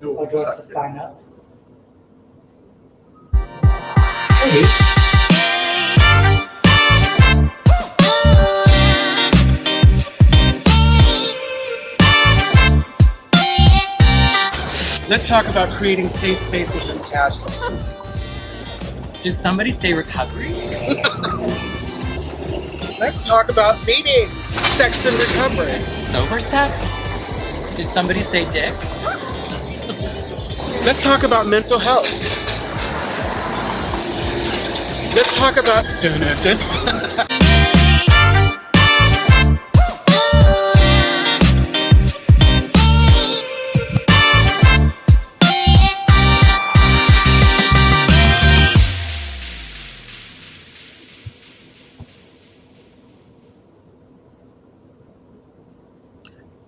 Or do I have to sign up? Maybe. Let's talk about creating safe spaces in Castro. Did somebody say recovery? Let's talk about meetings, sex and recovery. Sober sex? Did somebody say dick? Let's talk about mental health. Let's talk about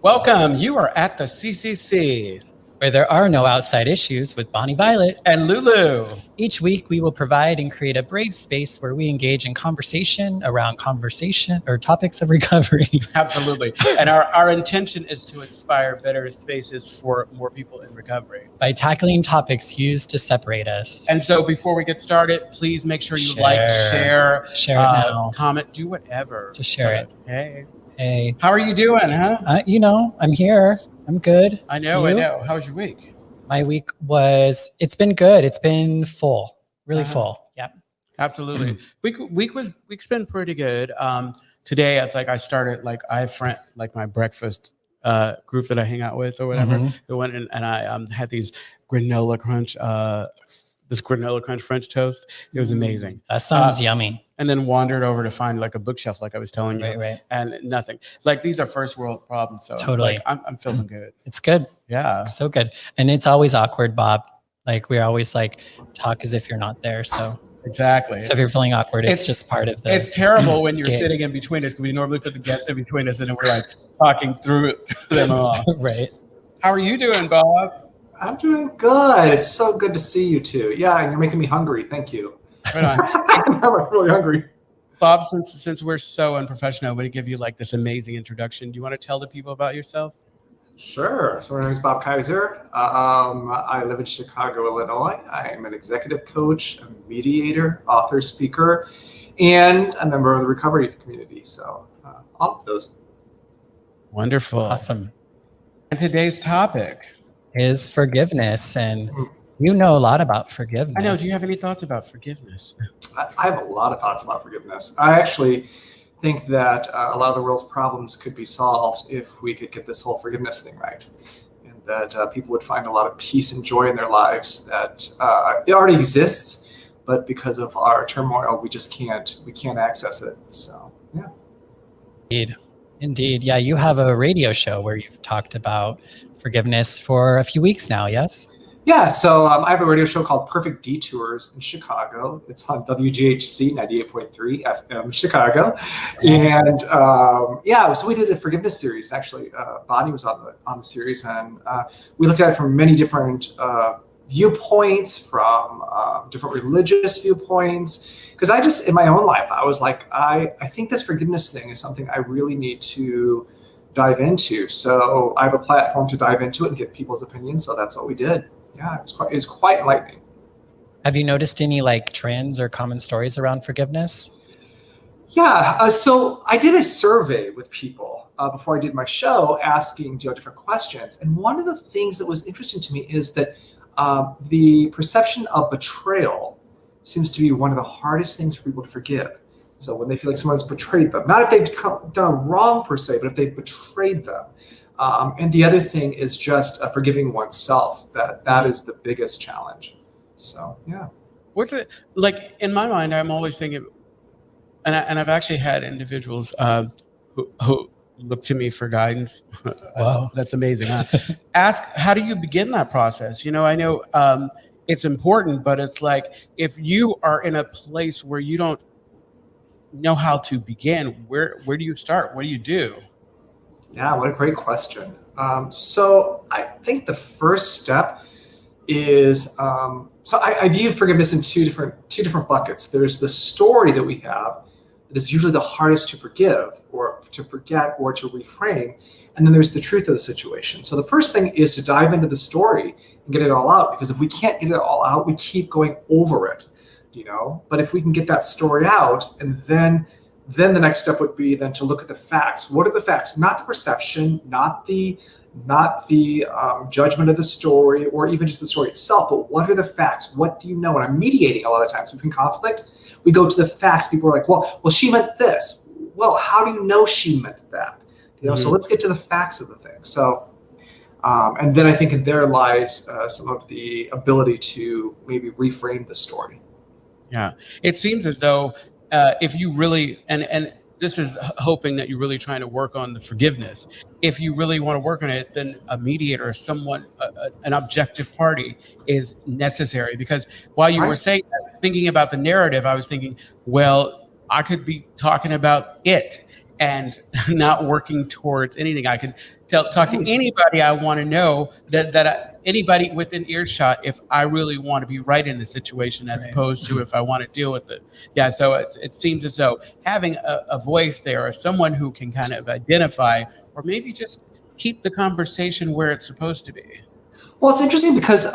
Welcome. You are at the CCC. Where there are no outside issues with Bonnie Violet. And Lulu. Each week, we will provide and create a brave space where we engage in conversation around conversation or topics of recovery. Absolutely. And our intention is to inspire better spaces for more people in recovery. By tackling topics used to separate us. And so before we get started, please make sure you like, share it now. Comment, do whatever. Just share it. Hey. How are you doing, huh? I'm here. I'm good. I know. How was your week? My week it's been good. It's been full, really full. Yep. Absolutely. Week's been pretty good. Today, it's like I started, like I have my breakfast group that I hang out with or whatever. They went in and I had these granola crunch, French toast. It was amazing. That sounds yummy. And then wandered over to find like a bookshelf, like I was telling you, right. And nothing. Like these are first world problems. So totally, like, I'm feeling good. It's good. Yeah, so good. And it's always awkward, Bob. Like we always like talk as if you're not there. So exactly. So if you're feeling awkward, it's just part of the. It's terrible when you're sitting in between us because we normally put the guests in between us and then we're like talking through them all. Right. How are you doing, Bob? I'm doing good. It's so good to see you two. Yeah, and you're making me hungry. Thank you. Right on. I'm really hungry. Bob, since we're so unprofessional, I'm going to give you like this amazing introduction. Do you want to tell the people about yourself? Sure. So my name is Bob Kiser. I live in Chicago, Illinois. I am an executive coach, a mediator, author, speaker, and a member of the recovery community. So all of those. Wonderful. Awesome. And today's topic is forgiveness. And you know a lot about forgiveness. I know. Do you have any thoughts about forgiveness? I have a lot of thoughts about forgiveness. I actually think that a lot of the world's problems could be solved if we could get this whole forgiveness thing right. And that people would find a lot of peace and joy in their lives that it already exists, but because of our turmoil, we can't access it. So, yeah. Indeed. Yeah, you have a radio show where you've talked about forgiveness for a few weeks now, yes? Yeah, so I have a radio show called Perfect Detours in Chicago. It's on WGHC 98.3 FM Chicago. And so we did a forgiveness series. Actually, Bonnie was on the series, and we looked at it from many different viewpoints, from different religious viewpoints. Because in my own life, I was like, I think this forgiveness thing is something I really need to dive into. So I have a platform to dive into it and get people's opinions. So that's what we did. Yeah, it was quite enlightening. Have you noticed any like trends or common stories around forgiveness? Yeah, so I did a survey with people before I did my show, asking different questions. And one of the things that was interesting to me is that the perception of betrayal seems to be one of the hardest things for people to forgive. So when they feel like someone's betrayed them, not if they've done wrong per se, but if they've betrayed them. And the other thing is just forgiving oneself. That is the biggest challenge. So, yeah. What's it like in my mind? I'm always thinking, and I've actually had individuals who look to me for guidance. Wow, that's amazing. Huh? Ask, how do you begin that process? I know it's important, but it's like if you are in a place where you don't know how to begin, where do you start? What do you do? Yeah, what a great question. So I think the first step is I view forgiveness in two different buckets. There's the story that we have that is usually the hardest to forgive or to forget or to reframe. And then there's the truth of the situation. So the first thing is to dive into the story and get it all out, because if we can't get it all out, we keep going over it, But if we can get that story out, and then the next step would be then to look at the facts. What are the facts? Not the perception, not the judgment of the story, or even just the story itself, but what are the facts? What do you know? And I'm mediating a lot of times between conflict. We go to the facts. People are like, well, she meant this. Well, how do you know she meant that? So let's get to the facts of the thing. So, and then I think there lies some of the ability to maybe reframe the story. Yeah, it seems as though if you really, and this is hoping that you're really trying to work on the forgiveness. If you really want to work on it, then a mediator, someone, an objective party is necessary. Because while you were saying that, thinking about the narrative, I was thinking, well, I could be talking about it and not working towards anything. I could talk to anybody I want to know, anybody within earshot, if I really want to be right in the situation, as opposed to if I want to deal with it. Yeah, so it seems as though having a voice there, or someone who can kind of identify, or maybe just keep the conversation where it's supposed to be. Well, it's interesting because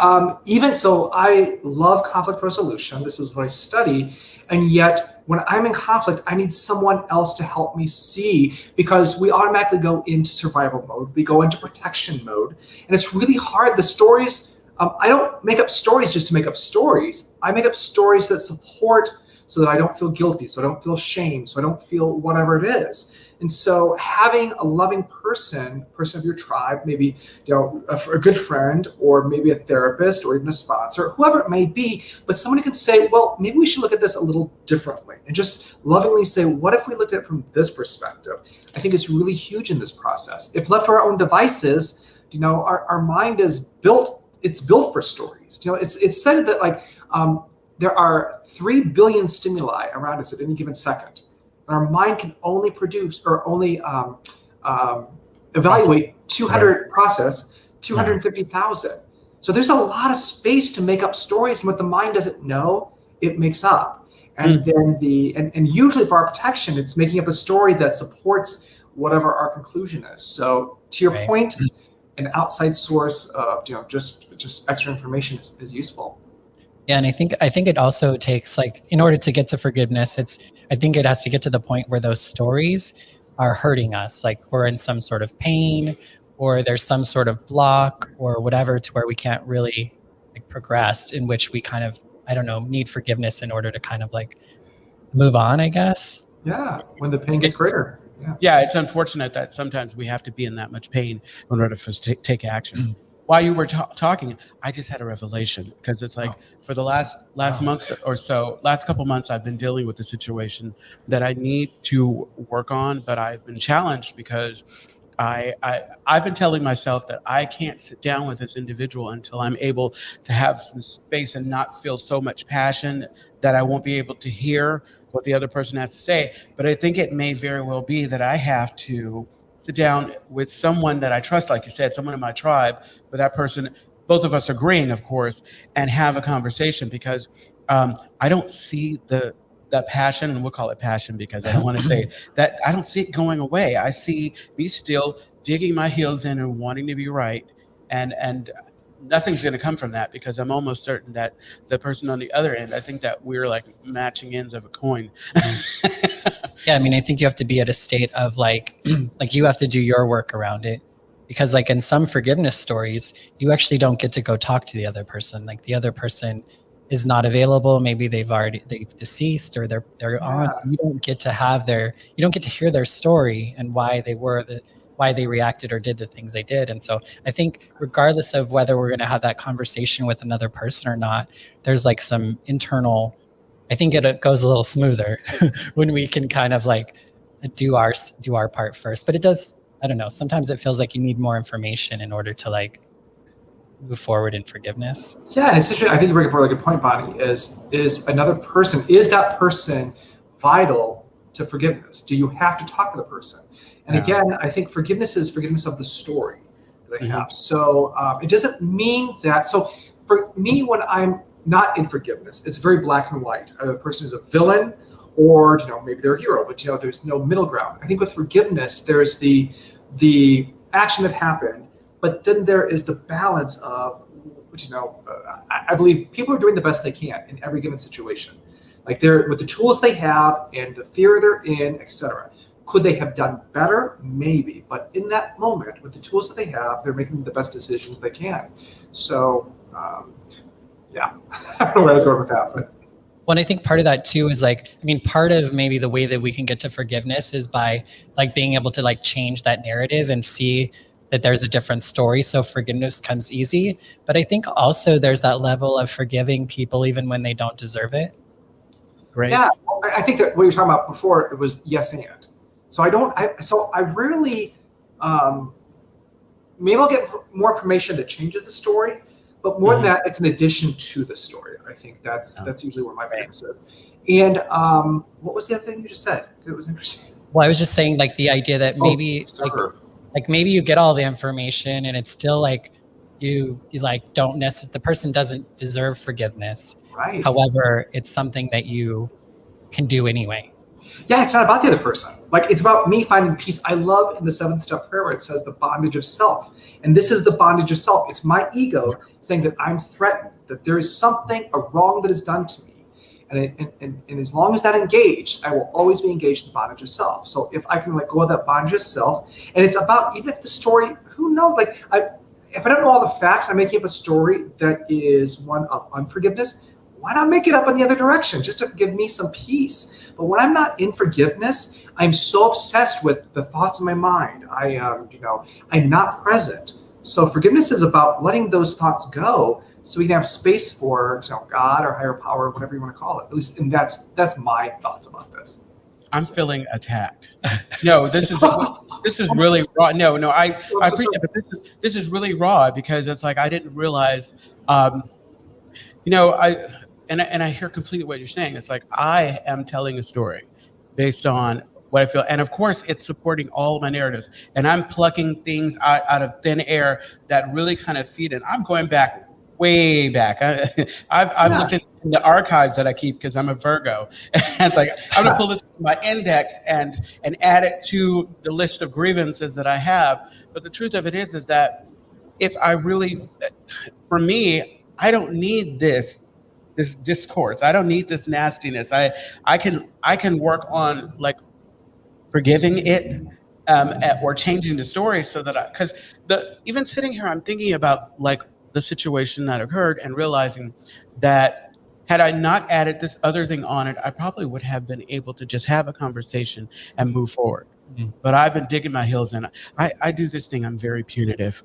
even so, I love conflict resolution. This is what I study. And yet, when I'm in conflict, I need someone else to help me see, because we automatically go into survival mode. We go into protection mode. And it's really hard. The stories, I don't make up stories just to make up stories. I make up stories that support, so that I don't feel guilty, so I don't feel shame, so I don't feel whatever it is. And so having a loving person of your tribe, maybe a good friend, or maybe a therapist, or even a sponsor, whoever it may be, but someone who can say, well, maybe we should look at this a little differently, and just lovingly say, what if we looked at it from this perspective? I think it's really huge in this process. If left to our own devices, our mind is built. It's built for stories. It's said that there are 3 billion stimuli around us at any given second. And our mind can only produce, or only evaluate 250,000. So there's a lot of space to make up stories, and what the mind doesn't know, it makes up. And then and usually for our protection, it's making up a story that supports whatever our conclusion is. So to your point, an outside source of just extra information is useful. Yeah, and I think it also takes, in order to get to forgiveness, I think it has to get to the point where those stories are hurting us, like we're in some sort of pain, or there's some sort of block or whatever, to where we can't really progress, in which we kind of, need forgiveness in order to kind of move on, I guess. Yeah, when the pain gets greater. Yeah, it's unfortunate that sometimes we have to be in that much pain in order for us to take action. While you were talking, I just had a revelation, because it's for the last month or so, last couple months, I've been dealing with a situation that I need to work on, but I've been challenged because I've been telling myself that I can't sit down with this individual until I'm able to have some space and not feel so much passion that I won't be able to hear what the other person has to say. But I think it may very well be that I have to sit down with someone that I trust, like you said, someone in my tribe, with that person, both of us agreeing, of course, and have a conversation, because I don't see that passion, and we'll call it passion because I don't want to say that, I don't see it going away. I see me still digging my heels in and wanting to be right, and nothing's going to come from that, because I'm almost certain that the person on the other end, I think that we're like matching ends of a coin. Yeah, I think you have to be at a state of you have to do your work around it, because in some forgiveness stories, you actually don't get to go talk to the other person. The other person is not available. Maybe they've deceased, or they're on. So you don't get to hear their story and why they reacted or did the things they did. And so I think regardless of whether we're going to have that conversation with another person or not, there's some internal, I think it goes a little smoother when we can kind of do our part first. But it does, I don't know, sometimes it feels like you need more information in order to move forward in forgiveness. Yeah, and it's interesting. I think you bring up a really good point, Bonnie, is another person, is that person vital to forgiveness? Do you have to talk to the person? And again, I think forgiveness is forgiveness of the story that I have. So it doesn't mean that. So for me, when I'm not in forgiveness, it's very black and white. Either the person is a villain or maybe they're a hero, but there's no middle ground. I think with forgiveness, there's the action that happened, but then there is the balance of which I believe people are doing the best they can in every given situation. Like they're with the tools they have and the theory they're in, etc. Could they have done better? Maybe, but in that moment, with the tools that they have, they're making the best decisions they can. So, yeah, I don't know where I was going with that, but. Well, I think part of that too is part of maybe the way that we can get to forgiveness is by being able to change that narrative and see that there's a different story. So forgiveness comes easy. But I think also there's that level of forgiving people even when they don't deserve it. Grace. Yeah, I think that what you were talking about before, it was yes and. So I rarely, maybe I'll get more information that changes the story, but more than that, it's an addition to the story. I think that's usually where my focus is. And what was the other thing you just said? It was interesting. Well, I was just saying the idea that maybe maybe you get all the information and it's still you don't necessarily, the person doesn't deserve forgiveness. Right. However, it's something that you can do anyway. Yeah, it's not about the other person. It's about me finding peace. I love in the 7th-step prayer where it says the bondage of self. And this is the bondage of self. It's my ego saying that I'm threatened, that there is something, a wrong that is done to me. And as long as that engaged, I will always be engaged in the bondage of self. So if I can let go of that bondage of self, and it's about, even if the story, who knows, if I don't know all the facts, I'm making up a story that is one of unforgiveness. Why not make it up in the other direction just to give me some peace? But when I'm not in forgiveness, I'm so obsessed with the thoughts in my mind. I'm not present. So forgiveness is about letting those thoughts go so we can have space for God or higher power, whatever you want to call it. At least, and that's my thoughts about this. I'm feeling attacked. No, this is really raw. No, I appreciate it, but this is really raw because it's I didn't realize, And I hear completely what you're saying. It's I am telling a story based on what I feel. And of course, it's supporting all of my narratives. And I'm plucking things out of thin air that really kind of feed it. I'm going back, way back. I've looked in the archives that I keep because I'm a Virgo. And it's I'm going to pull this from my index and add it to the list of grievances that I have. But the truth of it is that if I really, for me, I don't need this discourse. I don't need this nastiness. I can work on forgiving it or changing the story so that because even sitting here, I'm thinking about the situation that occurred and realizing that had I not added this other thing on it, I probably would have been able to just have a conversation and move forward. Mm-hmm. But I've been digging my heels in. I do this thing. I'm very punitive.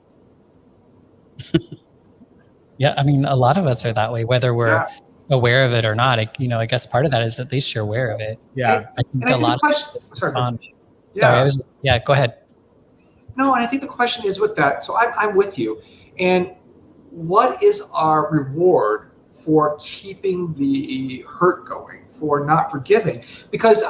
Yeah, a lot of us are that way, whether we're aware of it or not. I guess part of that is at least you're aware of it. Yeah. I think a lot of Sorry, go ahead. No, and I think the question is with that. So I'm with you. And what is our reward for keeping the hurt going, for not forgiving? Because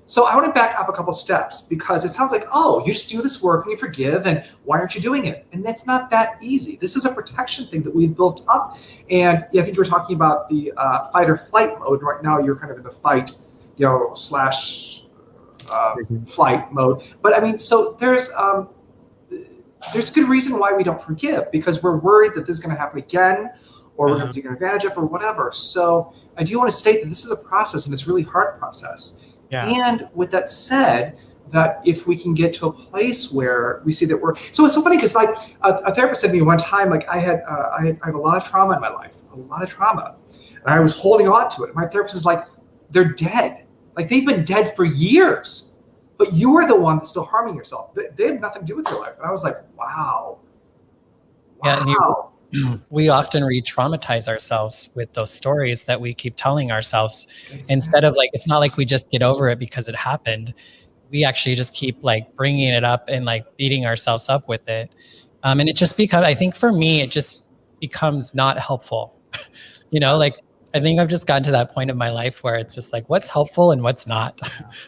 so I want to back up a couple steps because it sounds you just do this work and you forgive, and why aren't you doing it? And that's not that easy. This is a protection thing that we've built up. And I think you were talking about the fight or flight mode. Right now you're kind of in the fight, / flight mode. But so there's good reason why we don't forgive, because we're worried that this is going to happen again, or we're going to take advantage of, or whatever. So I do want to state that this is a process, and it's a really hard process. Yeah. And with that said, that if we can get to a place where we see that so it's so funny because a therapist said to me one time, I have a lot of trauma in my life, and I was holding on to it. And my therapist is they're dead. They've been dead for years, but you are the one that's still harming yourself. They have nothing to do with your life. And I was wow. Yeah, we often re-traumatize ourselves with those stories that we keep telling ourselves. Exactly. Instead of it's not we just get over it because it happened. We actually just keep bringing it up and beating ourselves up with it. And it just becomes, I think for me, it just becomes not helpful. I think I've just gotten to that point of my life where it's just what's helpful and what's not.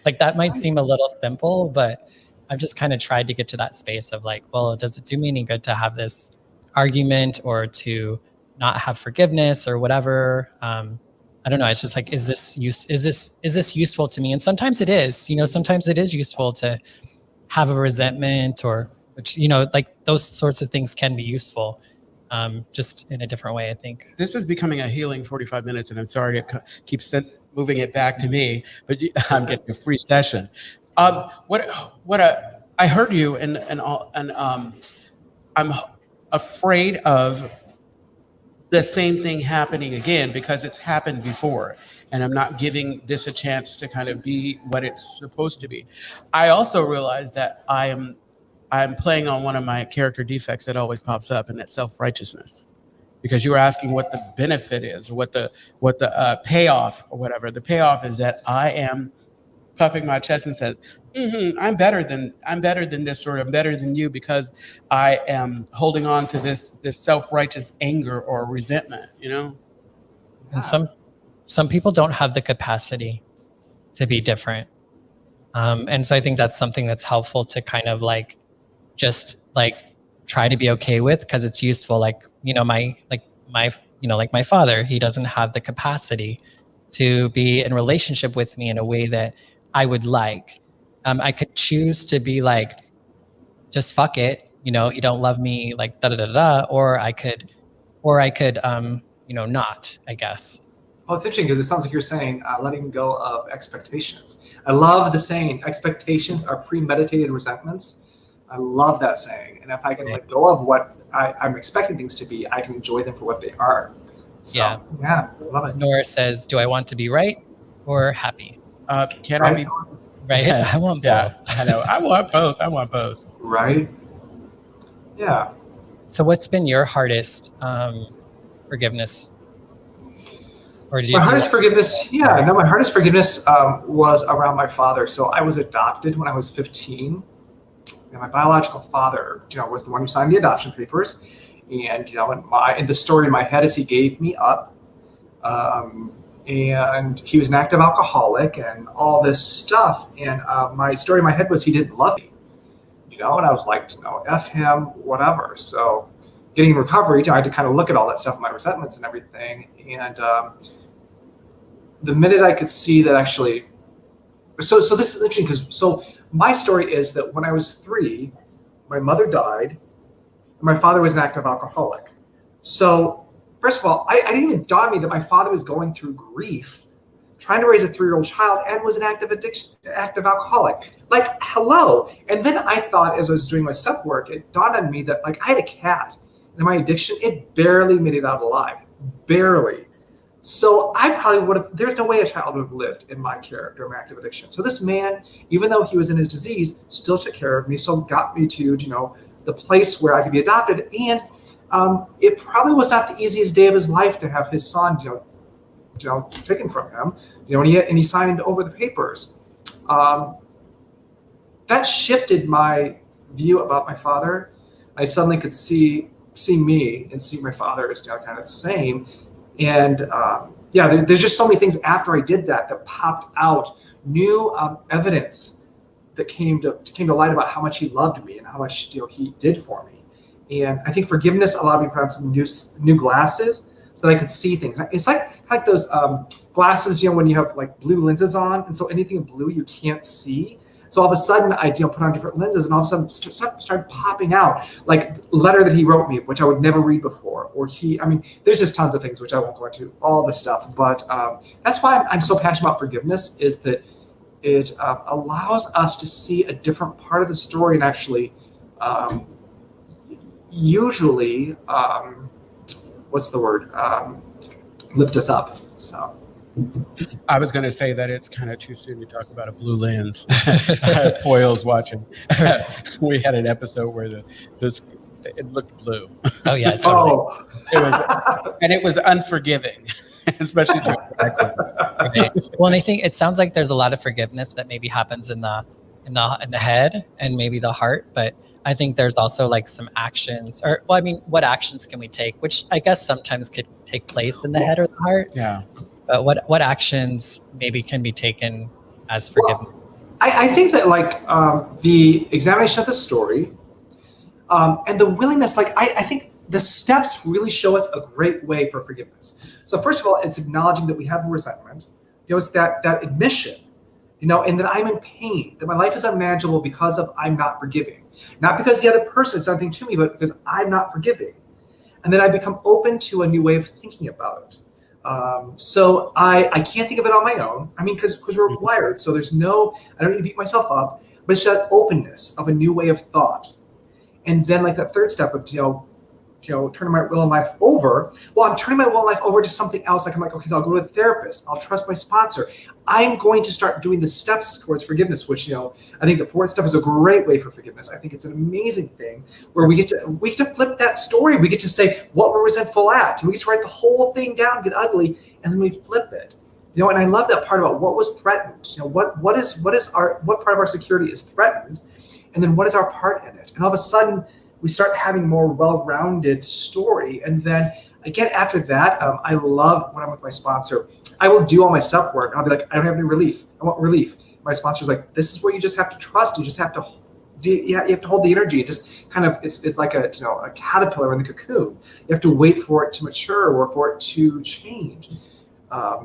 That might seem a little simple, but I've just kind of tried to get to that space of well, does it do me any good to have this argument or to not have forgiveness or whatever? I don't know. It's just like, is this useful to me? And sometimes it is, sometimes it is useful to have a resentment or, which, like those sorts of things can be useful, just in a different way, I think. This is becoming a healing 45 minutes, and I'm sorry to keep moving it back to me, but I'm getting a free session. I heard you, and I'm afraid of the same thing happening again because it's happened before, and I'm not giving this a chance to kind of be what it's supposed to be. I also realize that I'm playing on one of my character defects that always pops up, and that's self-righteousness. Because you were asking what the benefit is, what the payoff or whatever. The payoff is that I am puffing my chest and says, I'm better than this, or I'm better than you because I am holding on to this self-righteous anger or resentment, And some people don't have the capacity to be different. And so I think that's something that's helpful to kind of like, just like try to be okay with, because it's useful. Like, my father, he doesn't have the capacity to be in relationship with me in a way that I would like. I could choose to be like, just fuck it, you don't love me, like da da da da, or I could, not, I guess. Well, it's interesting because it sounds like you're saying letting go of expectations. I love the saying, expectations are premeditated resentments. I love that saying. And if I can let go of what I'm expecting things to be, I can enjoy them for what they are. So, yeah, I love it. Nora says, do I want to be right or happy? Can I be right? Yeah. I want both. Yeah, I know. I want both. Right? Yeah. So what's been your hardest forgiveness? Or did you my hardest forgiveness was around my father. So I was adopted when I was 15. And my biological father, was the one who signed the adoption papers. And, and the story in my head is he gave me up. And he was an active alcoholic and all this stuff. And my story in my head was he didn't love me, and I was like, F him, whatever. So getting in recovery, I had to kind of look at all that stuff, my resentments and everything. And the minute I could see that actually, so this is interesting because my story is that when I was 3, my mother died and my father was an active alcoholic. So first of all, I didn't even dawn on me that my father was going through grief, trying to raise a 3-year-old child, and was an active alcoholic. Like, hello. And then I thought, as I was doing my step work, it dawned on me that I had a cat, and my addiction, it barely made it out alive, barely. So I probably would have, there's no way a child would have lived in my character, my active addiction. So this man, even though he was in his disease, still took care of me, so got me to, the place where I could be adopted. And it probably was not the easiest day of his life to have his son, taken from him, and he signed over the papers. That shifted my view about my father. I suddenly could see me and see my father as kind of the same. And there's just so many things after I did that popped out, new evidence that came to light about how much he loved me and how much he did for me. And I think forgiveness allowed me to put on some new glasses so that I could see things. It's like those glasses, when you have like blue lenses on, and so anything blue you can't see. So all of a sudden I put on different lenses, and all of a sudden stuff started popping out, like letter that he wrote me, which I would never read before, or there's just tons of things which I won't go into all the stuff. But that's why I'm so passionate about forgiveness, is that it allows us to see a different part of the story and actually usually lift us up. So I was going to say that it's kind of too soon to talk about a blue lens. Foyle's watching. We had an episode where it looked blue. Oh yeah, totally. It was unforgiving, especially during right. Well, and I think it sounds like there's a lot of forgiveness that maybe happens in the head and maybe the heart, but I think there's also like some actions, what actions can we take? Which I guess sometimes could take place in the head or the heart. Yeah. But what actions maybe can be taken as forgiveness? Well, I think that the examination of the story, and the willingness, I think the steps really show us a great way for forgiveness. So first of all, it's acknowledging that we have resentment. It's that admission, and that I'm in pain, that my life is unmanageable because of I'm not forgiving. Not because the other person is something to me, but because I'm not forgiving. And then I become open to a new way of thinking about it. So I can't think of it on my own. I mean, because we're wired, so I don't need to beat myself up, but it's that openness of a new way of thought. And then like that third step of, turning my will and life over. Well, I'm turning my will and life over to something else. Like I'm like, okay, so I'll go to a therapist. I'll trust my sponsor. I'm going to start doing the steps towards forgiveness, which, I think the fourth step is a great way for forgiveness. I think it's an amazing thing where we get to flip that story. We get to say what we're resentful at. We get to write the whole thing down, get ugly, and then we flip it. And I love that part about what was threatened. What part of our security is threatened, and then what is our part in it? And all of a sudden, we start having more well-rounded story. And then again, after that, I love when I'm with my sponsor, I will do all my step work. I'll be like, I don't have any relief. I want relief. My sponsor's like, this is where you just have to trust. You just have to, you have to hold the energy. It just kind of, it's like a caterpillar in the cocoon. You have to wait for it to mature or for it to change.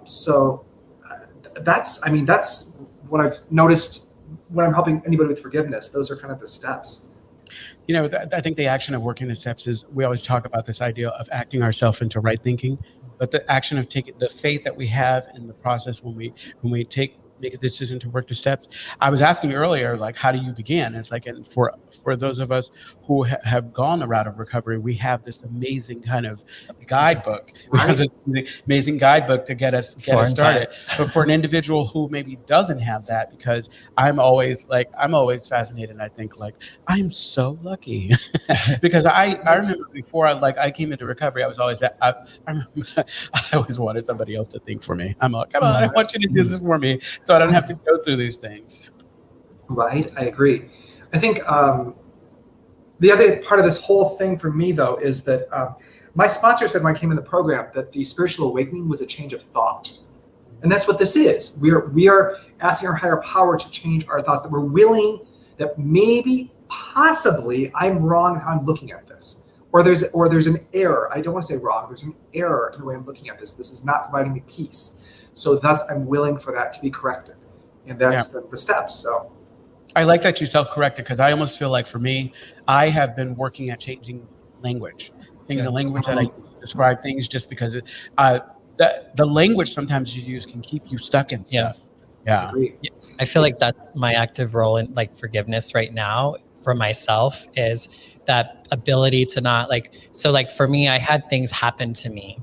So that's what I've noticed when I'm helping anybody with forgiveness. Those are kind of the steps. I think the action of working the steps is, we always talk about this idea of acting ourselves into right thinking, but the action of taking the faith that we have in the process when we make a decision to work the steps. I was asking earlier, like, how do you begin? It's like, and for those of us who have gone the route of recovery, we have this amazing kind of guidebook. We have this amazing guidebook to get us started. But for an individual who maybe doesn't have that, because I'm always fascinated. And I think like, I'm so lucky because I remember before I came into recovery, I was always I always wanted somebody else to think for me. I'm like, come on, I want you to do this for me, so I don't have to go through these things. Right, I agree. I think the other part of this whole thing for me, though, is that my sponsor said when I came in the program that the spiritual awakening was a change of thought. And that's what this is. We are asking our higher power to change our thoughts, that we're willing, that maybe, possibly, I'm wrong in how I'm looking at this. Or there's an error. I don't want to say wrong. There's an error in the way I'm looking at this. This is not providing me peace. So thus, I'm willing for that to be corrected. And that's the steps. So I like that you self-corrected, because I almost feel like for me, I have been working at changing language, changing the language that I describe things, just because the language sometimes you use can keep you stuck in stuff. Yeah. I feel like that's my active role in like forgiveness right now for myself, is that ability to not so for me, I had things happen to me,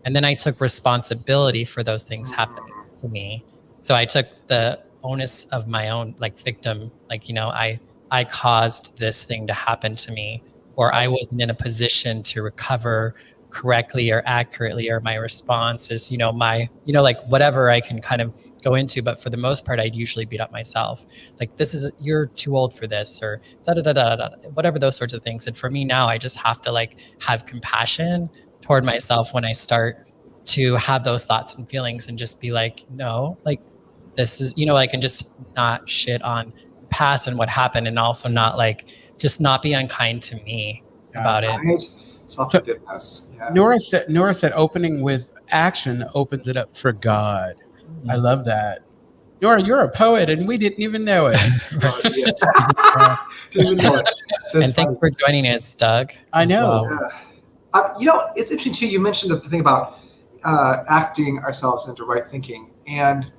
and then I took responsibility for those things happening to me. So I took the onus of my own victim, I caused this thing to happen to me, or I wasn't in a position to recover correctly or accurately, or my response is, whatever I can kind of go into. But for the most part, I'd usually beat up myself. You're too old for this, or whatever, those sorts of things. And for me now, I just have to have compassion toward myself when I start to have those thoughts and feelings, and just be no, this is, I can just not shit on past and what happened, and also not just not be unkind to me about it. Self-forgiveness. Yeah. Nora said opening with action opens it up for God. Mm-hmm. I love that. Nora, you're a poet, and we didn't even know it. Didn't even know it. And thanks for joining us, Doug. I know. Well. It's interesting too. You mentioned the thing about acting ourselves into right thinking, and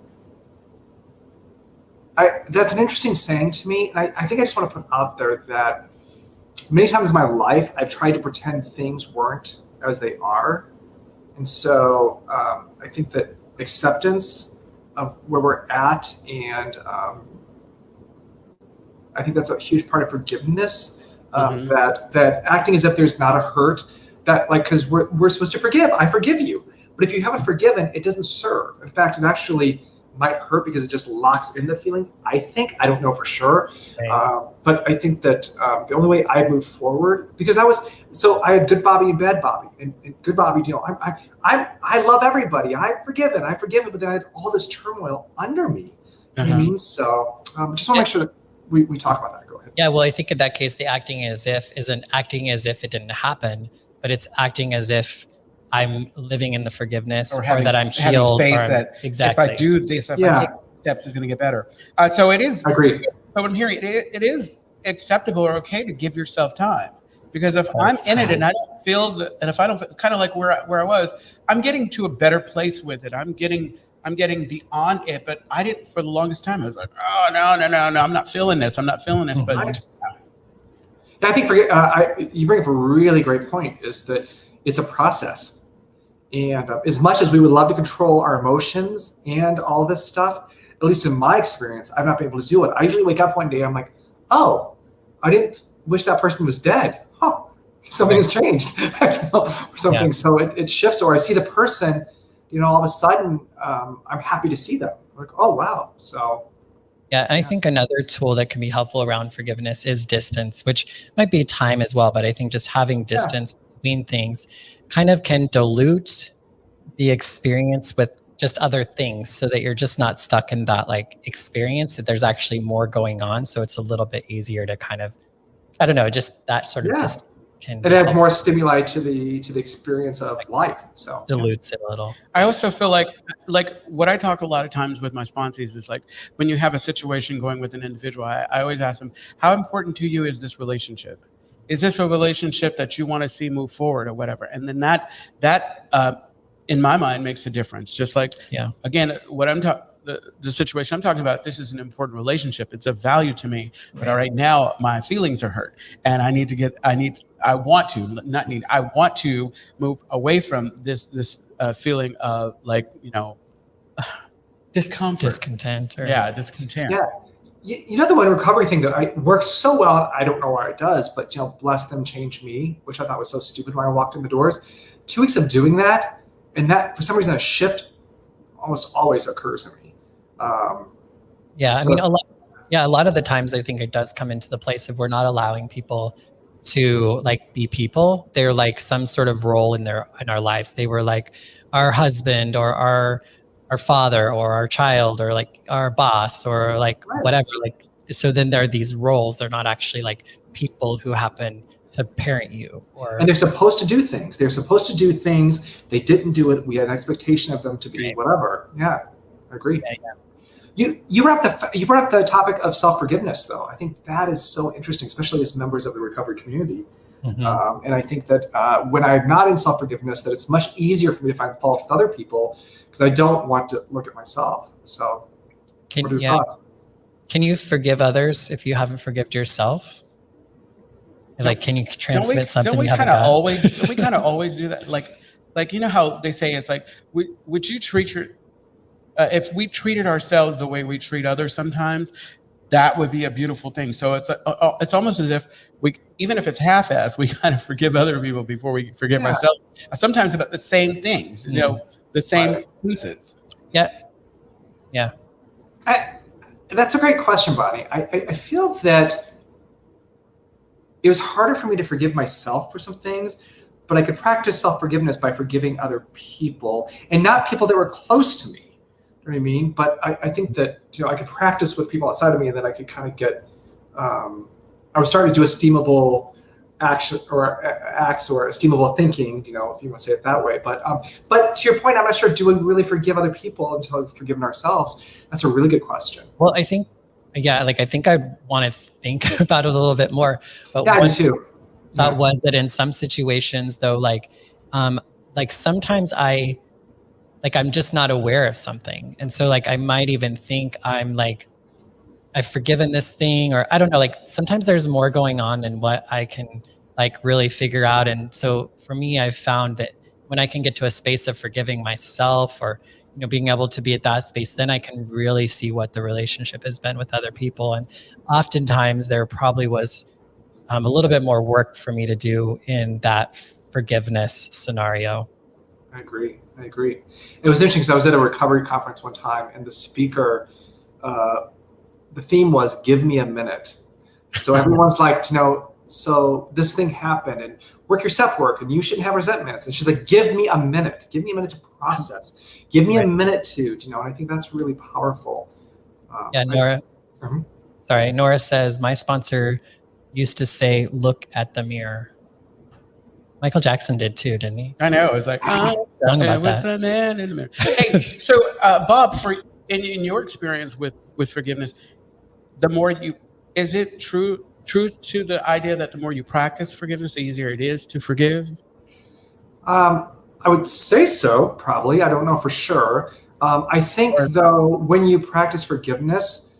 that's an interesting saying to me. And I think I just want to put out there that many times in my life, I've tried to pretend things weren't as they are. And so I think that acceptance of where we're at, and I think that's a huge part of forgiveness, that acting as if there's not a hurt, that because we're supposed to forgive. I forgive you. But if you haven't forgiven, it doesn't serve. In fact, it actually might hurt because it just locks in the feeling. I don't know for sure. Right. But I think that the only way I move forward, because I had good Bobby and bad Bobby, and good Bobby, I love everybody. I've forgiven, but then I had all this turmoil under me. You know what I mean? So just want to make sure that we talk about that. Go ahead. Yeah, well, I think in that case, the acting as if isn't acting as if it didn't happen, but it's acting as if I'm living in the forgiveness, or having, that I'm having healed. faith or that exactly. if I do this, if I take steps, it's going to get better. So it is. I agree. So what I'm hearing, it is acceptable or okay to give yourself time. Because if I'm in it and I don't feel and if I don't kind of like where I was, I'm getting to a better place with it. I'm getting beyond it. But I didn't, for the longest time, I was like, oh, no, I'm not feeling this. I'm not feeling this. But I think you bring up a really great point, is that it's a process. And as much as we would love to control our emotions and all this stuff, at least in my experience, I've not been able to do it. I usually wake up one day, I'm like, oh, I didn't wish that person was dead. Huh, something has changed or something. Yeah. So it shifts, or I see the person, all of a sudden, I'm happy to see them. I'm like, oh, wow. So. Yeah, I think another tool that can be helpful around forgiveness is distance, which might be time as well. But I think just having distance between things kind of can dilute the experience with just other things, so that you're just not stuck in that like experience, that there's actually more going on. So it's a little bit easier to kind of, I don't know, just that sort of distance can. It adds more stimuli to the experience of life. So dilutes it a little. I also feel like what I talk a lot of times with my sponsees is like, when you have a situation going with an individual, I always ask them, how important to you is this relationship? Is this a relationship that you want to see move forward or whatever? And then that in my mind makes a difference. Just like, again, what I'm talking, the situation I'm talking about, this is an important relationship. It's of value to me, but right now my feelings are hurt, and I want to move away from this feeling of like, discomfort, discontent. Discontent. Yeah. The one recovery thing that works so well, I don't know why it does, but bless them, change me, which I thought was so stupid when I walked in the doors. 2 weeks of doing that, and that for some reason a shift almost always occurs in me. I mean, a lot of the times I think it does come into the place of we're not allowing people to like be people. They're like some sort of role in our lives. They were like our husband or our father or our child or like our boss or like whatever. Like, so then there are these roles. They're not actually like people who happen to parent you. And they're supposed to do things. They didn't do it. We had an expectation of them to be whatever. Yeah, I agree. You brought up the topic of self-forgiveness, though. I think that is so interesting, especially as members of the recovery community. Mm-hmm. And I think that when I'm not in self-forgiveness, that it's much easier for me to find fault with other people because I don't want to look at myself. So, what are your thoughts? Can you forgive others if you haven't forgiven yourself? Like, can you transmit something you haven't got? Don't we kind of always do that? Like how they say it's like, would you treat your if we treated ourselves the way we treat others sometimes, that would be a beautiful thing. So it's almost as if even if it's half-assed, we kind of forgive other people before we forgive ourselves. Sometimes about the same things, the same pieces. Yeah. That's a great question, Bonnie. I feel that it was harder for me to forgive myself for some things, but I could practice self-forgiveness by forgiving other people, and not people that were close to me. You know what I mean? But I think that I could practice with people outside of me, and then I could kind of get. I was starting to do esteemable action or acts or esteemable thinking. if you want to say it that way. But to your point, I'm not sure. Do we really forgive other people until we've forgiven ourselves? That's a really good question. Well, I think, I think I want to think about it a little bit more. But I do too. Thought was that in some situations, though, like sometimes I'm just not aware of something. And so like, I might even think I'm like, I've forgiven this thing, or I don't know, like sometimes there's more going on than what I can like really figure out. And so for me, I've found that when I can get to a space of forgiving myself or, being able to be at that space, then I can really see what the relationship has been with other people. And oftentimes there probably was a little bit more work for me to do in that forgiveness scenario. I agree. It was interesting because I was at a recovery conference one time, and the speaker, the theme was "Give me a minute." So everyone's like, so this thing happened, and work your step work, and you shouldn't have resentments. And she's like, "Give me a minute. Give me a minute to process. Give me a minute to, and I think that's really powerful." Nora. Sorry, Nora says my sponsor used to say, "Look at the mirror." Michael Jackson did too, didn't he? I know. It's like, Song about with that. the man in the mirror. Hey, so Bob, in your experience with forgiveness, the more is it true to the idea that the more you practice forgiveness, the easier it is to forgive? I would say so, probably. I don't know for sure. I think, Or- though, when you practice forgiveness,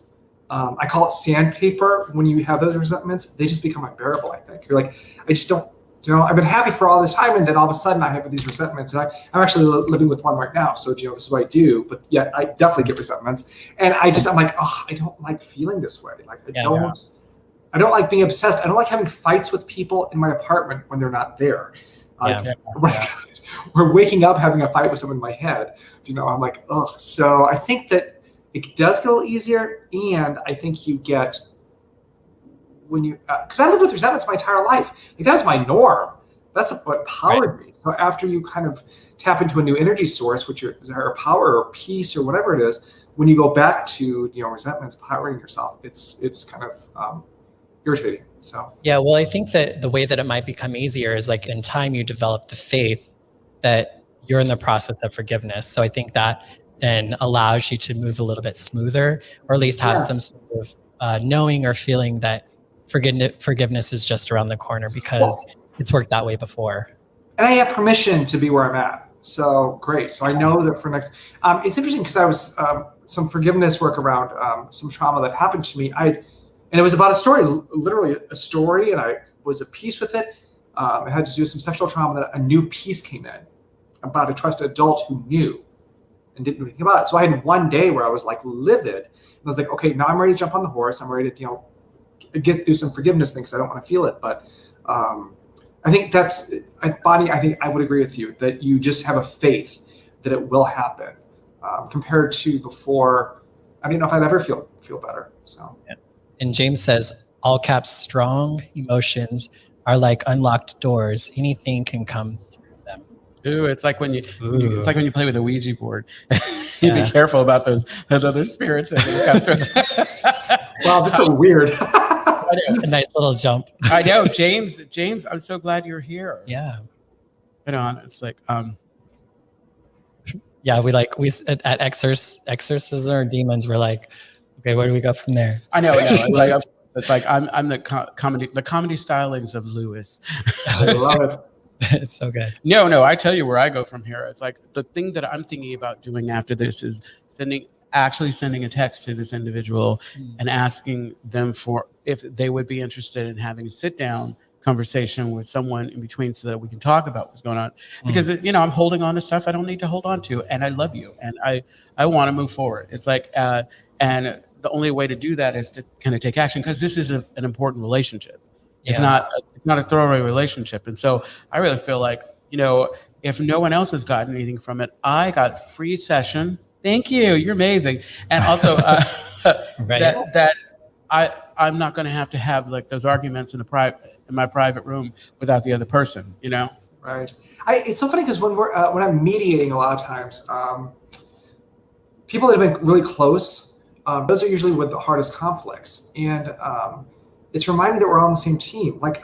I call it sandpaper. When you have those resentments, they just become unbearable, I think. You're like, I just don't, I've been happy for all this time, and then all of a sudden I have these resentments. And I'm actually living with one right now. So, this is what I do. But yet I definitely get resentments. And I'm like, I don't like feeling this way. Like, I don't like being obsessed. I don't like having fights with people in my apartment when they're not there. We're waking up having a fight with someone in my head. I'm like, ugh. So I think that it does get a little easier, and I think you get when you because I lived with resentments my entire life. Like, that was my norm. That's what powered me. So after you kind of tap into a new energy source, which is higher power or peace or whatever it is, when you go back to resentments powering yourself, it's kind of irritating. So yeah, well, I think that the way that it might become easier is like in time you develop the faith that you're in the process of forgiveness. So I think that then allows you to move a little bit smoother, or at least have some sort of knowing or feeling that forgiveness is just around the corner because it's worked that way before. And I have permission to be where I'm at. So great. So I know that for next, it's interesting because I was some forgiveness work around some trauma that happened to me. And it was about a story, literally a story, and I was at peace with it. It had to do with some sexual trauma, that a new piece came in about a trusted adult who knew and didn't know anything about it. So I had one day where I was like livid, and I was like, okay, now I'm ready to jump on the horse. I'm ready to, get through some forgiveness things. I don't want to feel it, but I think Bonnie, I think I would agree with you that you just have a faith that it will happen compared to before. I don't know if I'd ever feel better. So. Yeah. And James says, all caps, strong emotions are like unlocked doors. Anything can come through them. Ooh, it's like when you play with a Ouija board. You be careful about those other spirits that come through. Wow, this is weird. A nice little jump. I know, James. I'm so glad you're here. Yeah. It's like yeah, we at exorcism or demons, we're like, okay, where do we go from there? I know. It's like I'm the comedy stylings of Lewis. I love it. It's so good. No, I tell you where I go from here. It's like the thing that I'm thinking about doing after this is actually sending a text to this individual and asking them for if they would be interested in having a sit down conversation with someone in between so that we can talk about what's going on. Because I'm holding on to stuff I don't need to hold on to, and I love you and I want to move forward. It's like and the only way to do that is to kind of take action, because this is an important relationship. It's not a throwaway relationship. And so I really feel like, if no one else has gotten anything from it, I got free session. Thank you. You're amazing. And also that I'm not going to have like those arguments in my private room without the other person, Right. It's so funny because when I'm mediating a lot of times, people that have been really close, those are usually with the hardest conflicts. And it's reminding that we're all on the same team. Like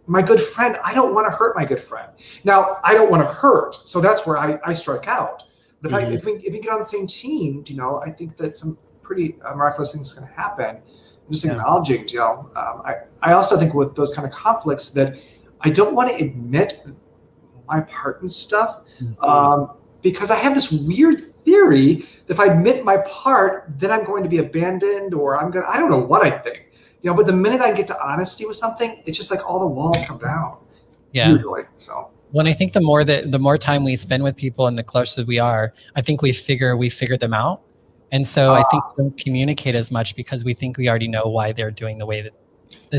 my good friend, I don't want to hurt my good friend. Now, I don't want to hurt. So that's where I strike out. But if we get on the same team, I think that some pretty miraculous things are going to happen. I'm just acknowledging, I also think with those kind of conflicts that I don't want to admit my part in stuff because I have this weird theory that if I admit my part, then I'm going to be abandoned, or I don't know what I think. But the minute I get to honesty with something, it's just like all the walls come down. Yeah. Usually. So. Well, I think the more time we spend with people and the closer we are, I think we figure them out. And so I think we don't communicate as much because we think we already know why they're doing the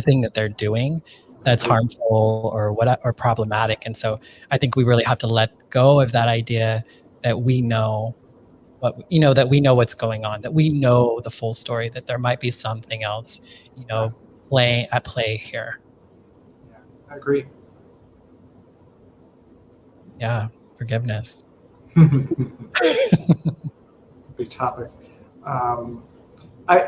thing that they're doing that's harmful or problematic. And so I think we really have to let go of that idea that we know what's going on, that we know the full story, that there might be something else, at play here. Yeah, I agree. Yeah, forgiveness. Big topic.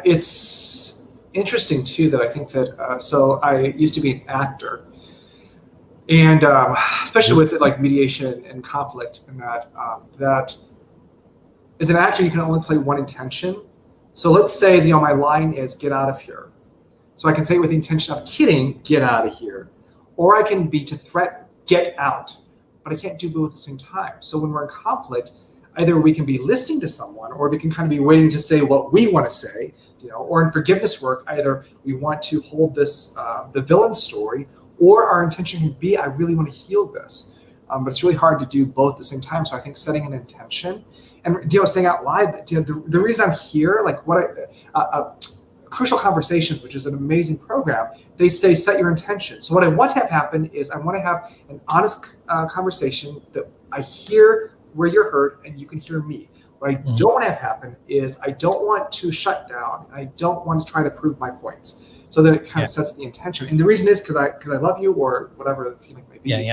It's interesting too that I think that so I used to be an actor, And especially with like mediation and conflict, and that is an actor, you can only play one intention. So let's say, my line is get out of here. So I can say with the intention of kidding, get out of here. Or I can be to threat, get out. But I can't do both at the same time. So when we're in conflict, either we can be listening to someone, or we can kind of be waiting to say what we want to say, or in forgiveness work, either we want to hold this, the villain story, or our intention can be, I really want to heal this. But it's really hard to do both at the same time. So I think setting an intention and saying out loud that the reason I'm here, like Crucial Conversations, which is an amazing program, they say set your intention. So what I want to have happen is I want to have an honest conversation that I hear where you're hurt and you can hear me. What I don't want to have happen is I don't want to shut down. I don't want to try to prove my points. So then it kind of sets the intention. And the reason is because I love you, or whatever the feeling may be. And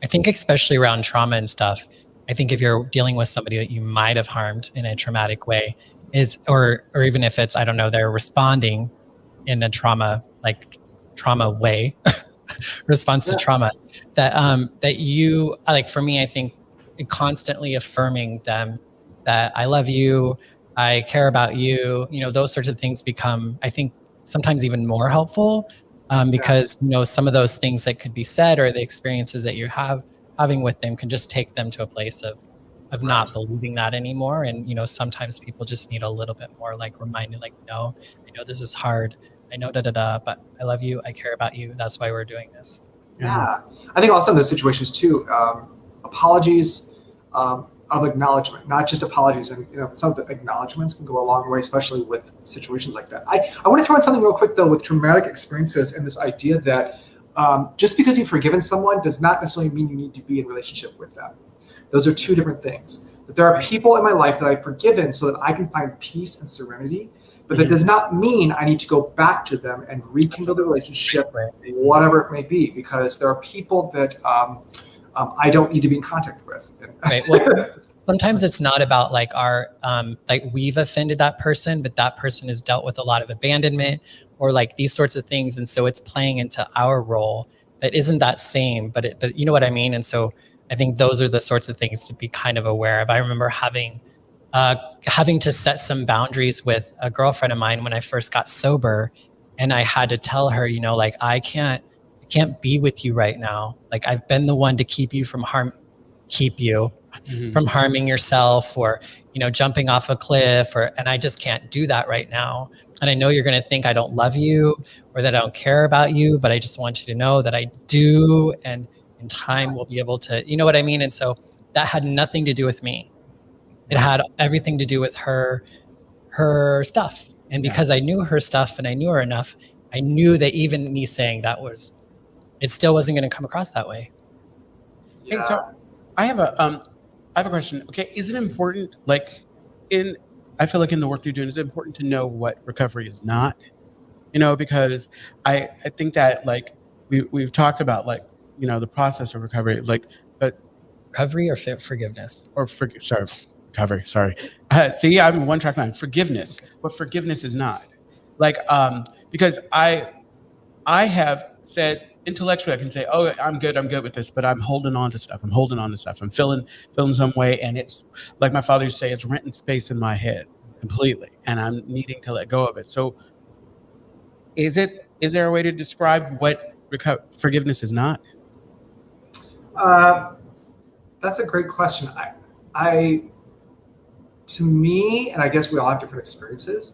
I think especially around trauma and stuff, I think if you're dealing with somebody that you might have harmed in a traumatic way, or even if it's, I don't know, they're responding in a trauma way, response to trauma, that you, like for me, I think constantly affirming them that I love you, I care about you, those sorts of things become, I think, sometimes even more helpful because, some of those things that could be said, or the experiences that you're having with them, can just take them to a place of not believing that anymore. And, sometimes people just need a little bit more like reminding, like, no, I know this is hard. I know but I love you. I care about you. That's why we're doing this. Yeah. I think also in those situations too, apologies of acknowledgement, not just apologies. And, some of the acknowledgements can go a long way, especially with situations like that. I want to throw in something real quick though, with traumatic experiences, and this idea that just because you've forgiven someone does not necessarily mean you need to be in relationship with them. Those are two different things. But there are people in my life that I've forgiven so that I can find peace and serenity. But that does not mean I need to go back to them and rekindle the relationship, whatever it may be, because there are people that I don't need to be in contact with. Right. Well, sometimes it's not about like we've offended that person, but that person has dealt with a lot of abandonment or like these sorts of things. And so it's playing into our role that isn't that same, but you know what I mean? And so I think those are the sorts of things to be kind of aware of. I remember having to set some boundaries with a girlfriend of mine when I first got sober, and I had to tell her, like, I can't be with you right now. Like, I've been the one to keep you from harming yourself, or, jumping off a cliff, and I just can't do that right now. And I know you're going to think I don't love you or that I don't care about you, but I just want you to know that I do. And in time we'll be able to, you know what I mean? And so that had nothing to do with me. It had everything to do with her stuff. And because I knew her stuff and I knew her enough, I knew that even me saying that it still wasn't going to come across that way. Hey, so I have a question. Okay. Is it important, I feel like in the work you're doing, is it important to know what recovery is not? Because I think that we've talked about the process of recovery, but recovery or forgiveness recovery. Sorry. See, I'm one track mind. Forgiveness. What forgiveness is not. Because I have said intellectually, I can say, oh, I'm good with this, but I'm holding on to stuff. I'm feeling some way. And it's like my father used to say, it's renting space in my head completely. And I'm needing to let go of it. So is there a way to describe what forgiveness is not? That's a great question. To me, and I guess we all have different experiences,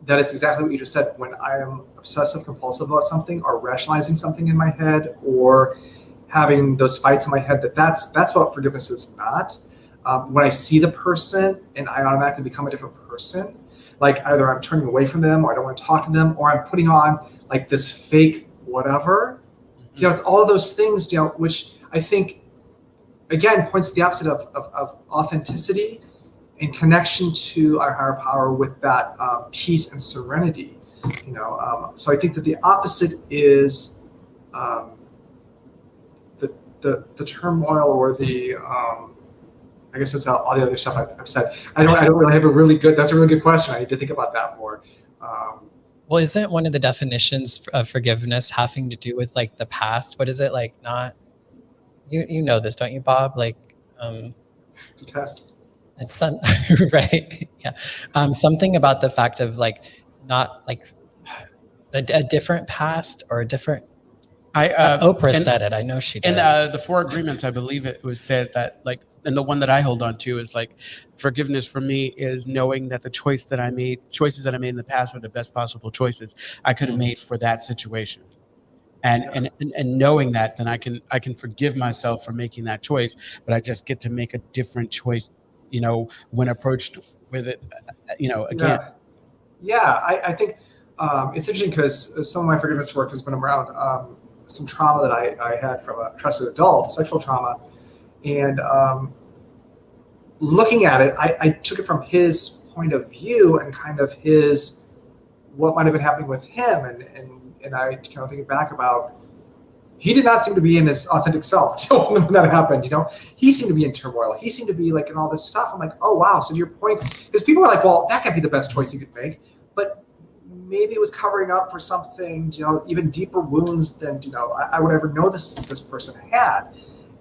that is exactly what you just said. When I am obsessive compulsive about something, or rationalizing something in my head, or having those fights in my head, that's what forgiveness is not. When I see the person and I automatically become a different person, like either I'm turning away from them, or I don't want to talk to them, or I'm putting on like this fake whatever. It's all of those things, which I think, again, points to the opposite of authenticity and connection to our higher power with that peace and serenity. So I think that the opposite is the turmoil, or the I guess that's all the other stuff I've said. I don't really have that's a really good question. I need to think about that more. Well, isn't one of the definitions of forgiveness having to do with like the past? What is it like? Not you know this, don't you, Bob? Like, It's a test. it's some right, yeah. Something about the fact of like not like a different past or a different. Oprah said it. I know she did. And the four agreements, I believe it was said that like, and the one that I hold on to is like, forgiveness for me is knowing that the choices that I made in the past were the best possible choices I could have made for that situation. And knowing that, then I can forgive myself for making that choice, but I just get to make a different choice, when approached with it, again. I think it's interesting because some of my forgiveness work has been around some trauma that I had from a trusted adult, sexual trauma. And looking at it, I took it from his point of view and kind of what might have been happening with him. And I kind of think back about, he did not seem to be in his authentic self when that happened. He seemed to be in turmoil. He seemed to be like in all this stuff. I'm like, oh, wow. So to your point, because people are like, well, that can't be the best choice he could make. But maybe it was covering up for something, even deeper wounds than, I would ever know this person had.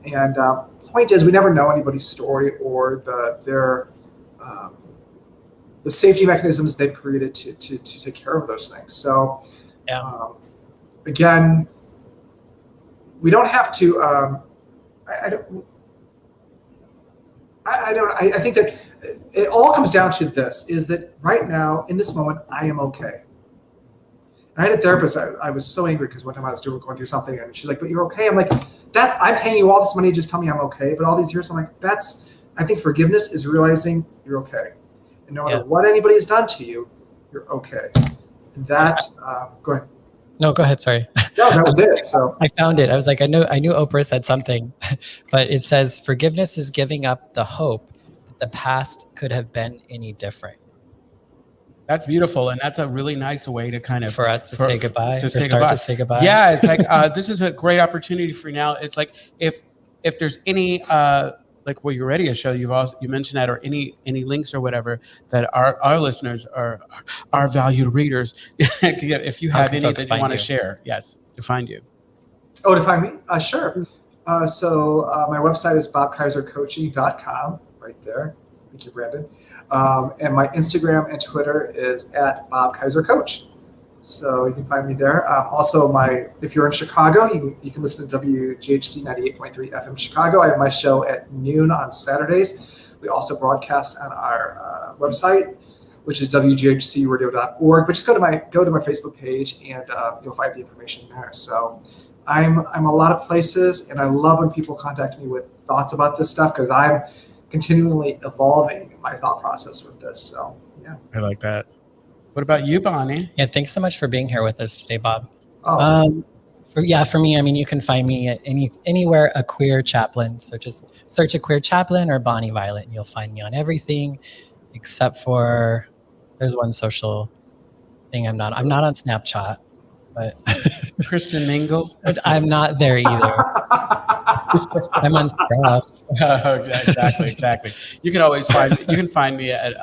And point is, we never know anybody's story or the safety mechanisms they've created to take care of those things. So, again, we don't have to. I think that it all comes down to this: is that right now, in this moment, I am okay. And I had a therapist. I was so angry because one time I was going through something, and she's like, "But you're okay." I'm like, I'm paying you all this money to just tell me I'm okay. But all these years, I'm like, I think forgiveness is realizing you're okay. And no matter what anybody has done to you, you're okay. And that, go ahead. No, go ahead. Sorry. No, that was it. So I found it. I was like, I knew Oprah said something, but it says forgiveness is giving up the hope that the past could have been any different. That's beautiful, and that's a really nice way to kind of for us to say goodbye. To say goodbye. Yeah, it's like this is a great opportunity for you now. It's like if there's any like your radio show, you mentioned that, or any links or whatever that our listeners are our valued readers. If you have any that you want to share, yes, to find you. Oh, to find me? Sure. So my website is bobkisercoaching.com, right there. Thank you, Brandon. And my Instagram and Twitter is at Bob Kiser Coach. So you can find me there. Also, if you're in Chicago, you can listen to WGHC 98.3 FM Chicago. I have my show at noon on Saturdays. We also broadcast on our website, which is wghcradio.org. But just go to my Facebook page, and you'll find the information there. So I'm a lot of places, and I love when people contact me with thoughts about this stuff, because I'm continually evolving my thought process with this. So yeah, I like that. What about you, Bonnie? Yeah, thanks so much for being here with us today, Bob. Oh. For me, I mean, you can find me at anywhere a queer chaplain. So just search a queer chaplain or Bonnie Violet, and you'll find me on everything, except for there's one social thing I'm not on Snapchat, but Christian Mingle. I'm not there either. I'm on Scruff. Exactly. You can find me at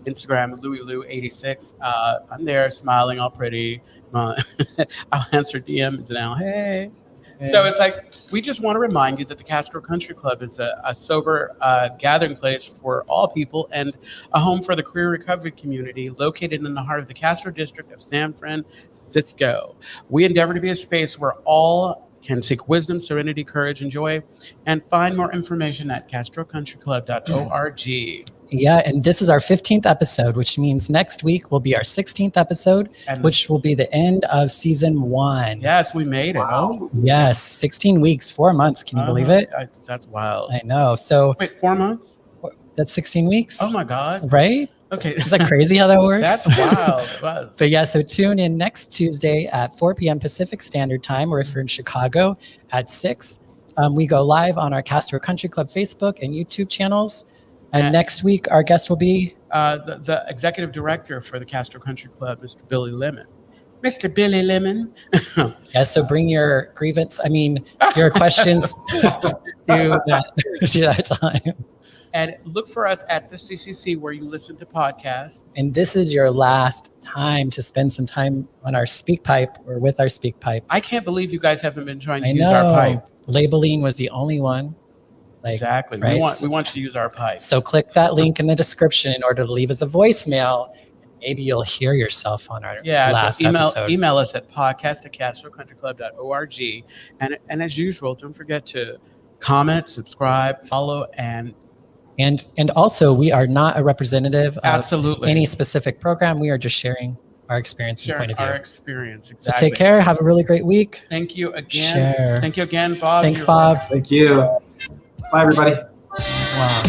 Instagram, LouisLou86. I'm there smiling all pretty. I'll answer DMs now. Hey. So it's like, we just want to remind you that the Castro Country Club is a sober gathering place for all people and a home for the queer recovery community located in the heart of the Castro district of San Francisco. We endeavor to be a space where all can seek wisdom, serenity, courage, and joy, and find more information at castrocountryclub.org. Yeah, and this is our 15th episode, which means next week will be our 16th episode, which will be the end of season 1. Yes, we made it. Wow. Oh, yes, 16 weeks, 4 months. Can you believe it? That's wild. I know. So wait, 4 months? That's 16 weeks. Oh my God. Right? Okay. Is that crazy how that works? That's wild. Wow. But yeah, so tune in next Tuesday at 4 p.m. Pacific Standard Time, or if you're in Chicago at 6. We go live on our Castro Country Club Facebook and YouTube channels. And next week, our guest will be the executive director for the Castro Country Club, Mr. Billy Lemon. Mr. Billy Lemon. Yeah, so bring your your questions to that time. And look for us at the CCC where you listen to podcasts. And this is your last time to spend some time on our SpeakPipe or with our SpeakPipe. I can't believe you guys haven't been trying to I use know. our pipe. Labeling was the only one. Exactly. Right? We want you to use our pipe. So click that link in the description in order to leave us a voicemail. Maybe you'll hear yourself on our last episode. Email us at podcast@castrocountryclub.org. And as usual, don't forget to comment, subscribe, follow, and also, we are not a representative of absolutely any specific program. We are just sharing our experience and point of view. Our experience, exactly. So take care. Have a really great week. Thank you again. Thank you again, Bob. Thanks, Bob. Thank you. Bye, everybody. Wow.